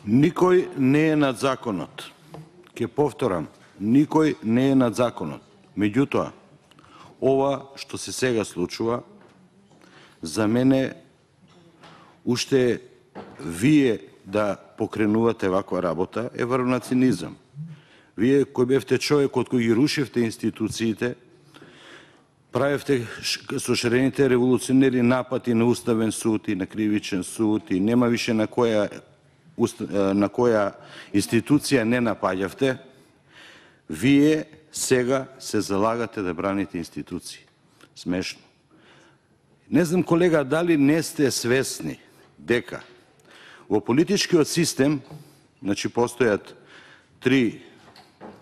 Никој не е над законот. Ке повторам, никој не е над законот. Меѓутоа, ова што се сега случува, за мене уште вие да покренувате ваква работа е врв на цинизам. Вие кој бевте човекот кој ги рушевте институциите, правевте со шарените револуционери напати на Уставен суд и на Кривичен суд и нема више на која институција не напаѓавте, вие сега се залагате да браните институции. Смешно. Не знам, колега, дали не сте свесни дека во политичкиот систем, значи, постојат три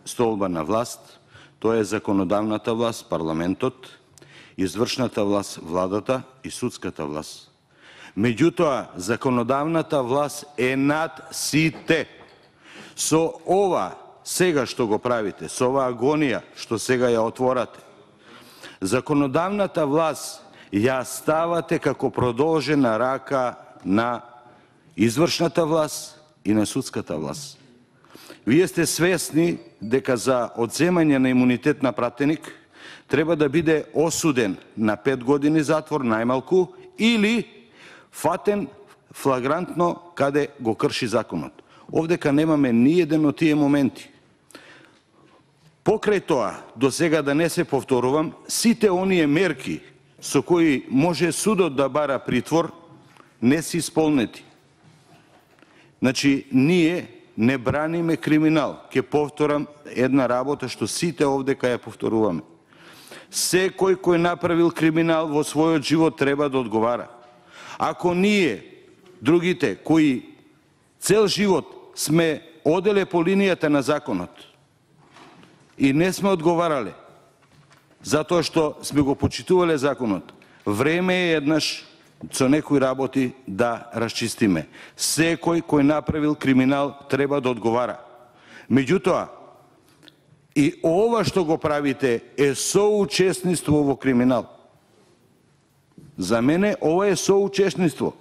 столба на власт, тоа е законодавната власт, парламентот, извршната власт, владата и судската власт. Меѓутоа, законодавната власт е над сите. Со ова сега што го правите, со оваа агонија што сега ја отворате, законодавната власт ја ставате како продолжена рака на извршната власт и на судската власт. Вие сте свесни дека за одземање на имунитет на пратеник треба да биде осуден на 5 години затвор најмалку или фатен флагрантно каде го крши законот. Овдека немаме ни еден од тие моменти. Покрај тоа, до сега да не се повторувам, сите оние мерки со кои може судот да бара притвор не се исполнети. Значи, ние не браниме криминал. Ке повторам една работа што сите овдека ја повторуваме. Секој кој направил криминал во својот живот треба да одговара. Ако ние, другите, кои цел живот сме оделе по линијата на законот и не сме одговарале, затоа што сме го почитувале законот, време е еднаш со некои работи да расчистиме. Секој кој направил криминал треба да одговара. Меѓутоа, и ова што го правите е соучесниство во криминал. За мене ова е соучесниство,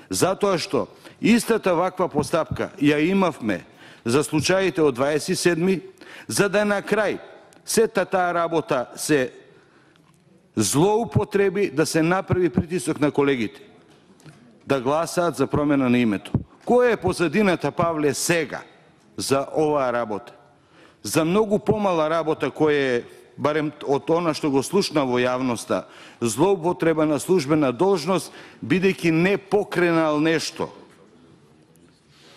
затоа што истата ваква постапка ја имавме за случаите од 27-ми, за да на крај сета таа работа се злоупотреби, да се направи притисок на колегите да гласаат за промена на името. Која е позадината, Павле, сега за оваа работа? За многу помала работа која е, барем од она што го слушна во јавноста, злоупотреба на службена должност, бидејќи не покренал нешто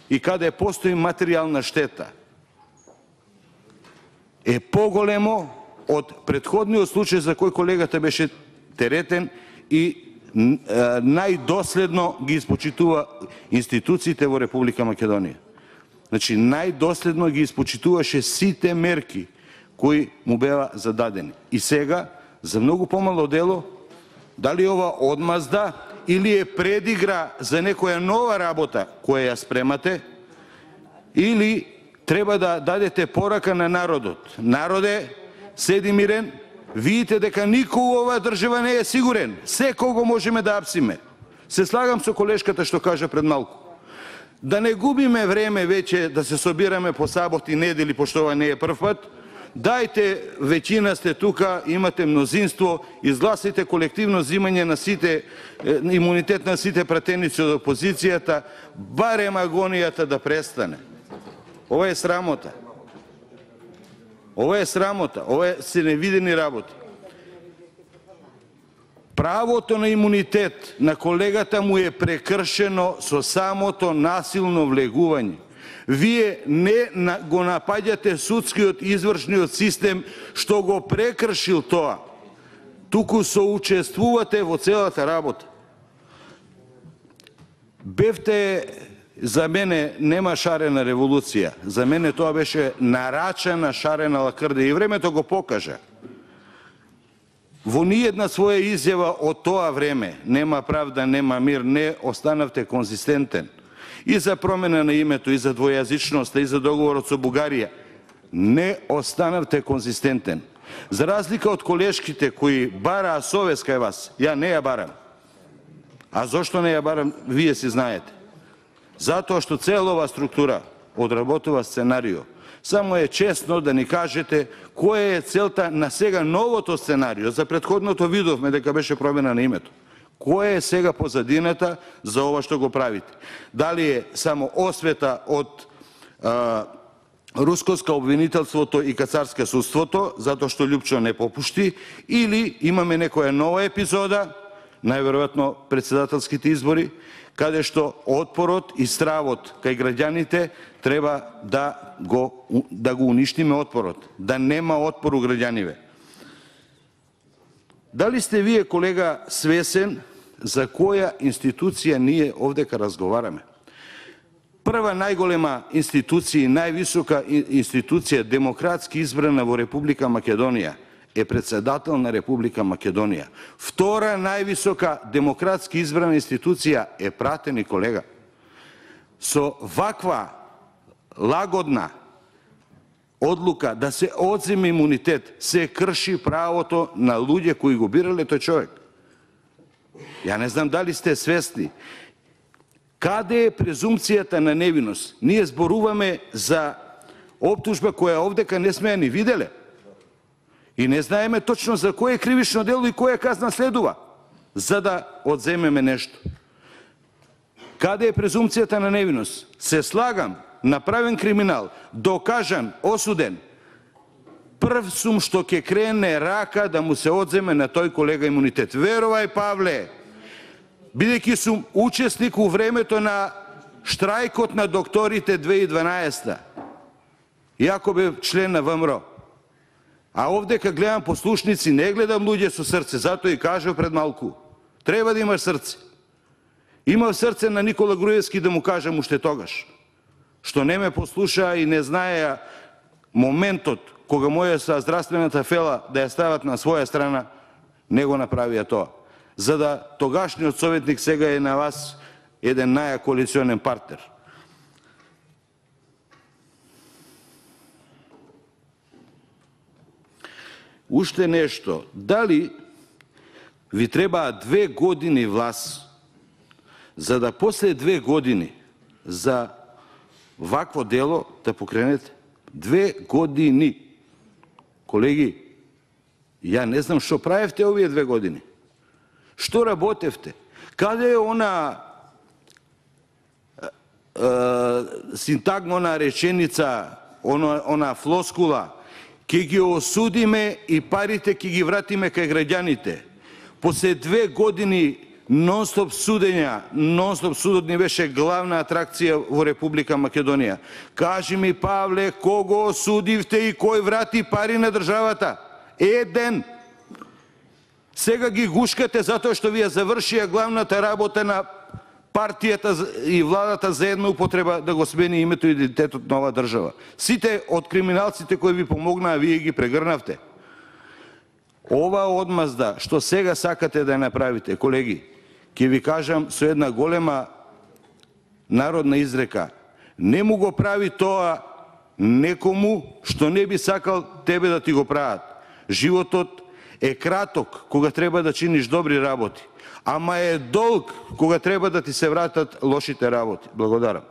и каде постои материјална штета, е поголемо од претходниот случај за кој колегата беше теретен и најдоследно ги испочитува институциите во Република Македонија. Значи, најдоследно ги испочитуваше сите мерки кои му беа зададени. И сега, за многу помало дело, дали ова одмазда или е предигра за некоја нова работа која ја спремате, или треба да дадете порака на народот. Народе, седи мирен, видите дека никој во оваа држава не е сигурен. Секого можеме да апсиме. Се слагам со колешката што кажа пред малку. Да не губиме време веќе да се собираме по саботи, недели, пошто ова не е прв пат. Дајте, веќина сте тука, имате мнозинство, изгласите колективно зимање на сите, имунитет на сите пратеници од опозицијата, барем агонијата да престане. Ова е срамота. Ова е срамота, ова се невидени работи. Правото на имунитет на колегата му е прекршено со самото насилно влегување. Вие не го напаѓате судскиот извршниот систем што го прекршил тоа, туку соучествувате во целата работа. Бевте, за мене нема шарена револуција, за мене тоа беше нарачена шарена лакрда и времето го покажа. Во ниједна своја изјава од тоа време, нема правда, нема мир, не останавте конзистентен. И за промена на името, и за двојазичноста, и за договорот со Бугарија. Не останавте конзистентен. За разлика од колешките кои бараа совест кај вас, ја не ја барам. А зошто не ја барам, вие си знаете. Затоа што цела ова структура одработува сценарио. Само е честно да ни кажете која е целта на сега новото сценарио. За претходното видовме дека беше промена на името. Која е сега позадината за ова што го правите? Дали е само освета од рускоско обвинителството и кацарско судството, затоа што Лјупчо не попушти, или имаме некоја нова епизода, најверојатно председателските избори, каде што отпорот и стравот кај граѓаните треба да го уништиме отпорот, да нема отпор у граѓаниве. Дали сте вие, колега, свесен за која институција ние овдека разговараме? Прва најголема институција и највисока институција демократски избрана во Република Македонија е председател на Република Македонија. Втора највисока демократски избрана институција е пратени, колега. Со ваква лагодна одлука да се одземе имунитет, се крши правото на луѓе кои го бирале тој човек. Ја не знам дали сте свесни. Каде е презумпцијата на невиност? Ние зборуваме за оптужба која овдека не сме ја ни виделе. И не знаеме точно за кое кривично дело и која казна следува, за да одземеме нешто. Каде е презумпцијата на невиност? Се слагам, направен криминал, докажан, осуден, прв сум што ќе крене рака да му се одземе на тој колега имунитет. Верувај, Павле, бидејќи сум учесник у времето на штрајкот на докторите 2012. Иако бев член на ВМРО. А овдека гледам послушници, не гледам луѓе со срце, затоа и кажав пред малку. Треба да имаш срце. Имав срце на Никола Груевски да му кажам уште тогаш, што не ме послушаа и не знаеа моментот кога моја са здравствената фела да ја стават на своја страна, не го направија тоа. За да тогашниот советник сега е на вас еден најак коалиционен партнер. Уште нешто, дали ви требаа 2 години власт, за да после 2 години за вакво дело да покренете? 2 години. Колеги, ја не знам што правевте овие 2 години. Што работевте? Каде е она синтагма, она реченица, она флоскула? Ке ги осудиме и парите ке ги вратиме кај граѓаните. После 2 години нон-стоп судења, нон-стоп судот ни беше главна атракција во Република Македонија. Кажи ми, Павле, кого осудивте и кој врати пари на државата? Еден. Сега ги гушкате затоа што ви ја завршија главната работа на партијата и владата за една употреба да го смени името и идентитетот на оваа држава. Сите од криминалците кои ви помогнаа, вие ги прегрнавте. Ова одмазда што сега сакате да ја направите, колеги, ќе ви кажам со една голема народна изрека. Не му го прави тоа некому што не би сакал тебе да ти го прават. Животот е краток кога треба да чиниш добри работи, ама е долг кога треба да ти се вратат лошите работи. Благодарам.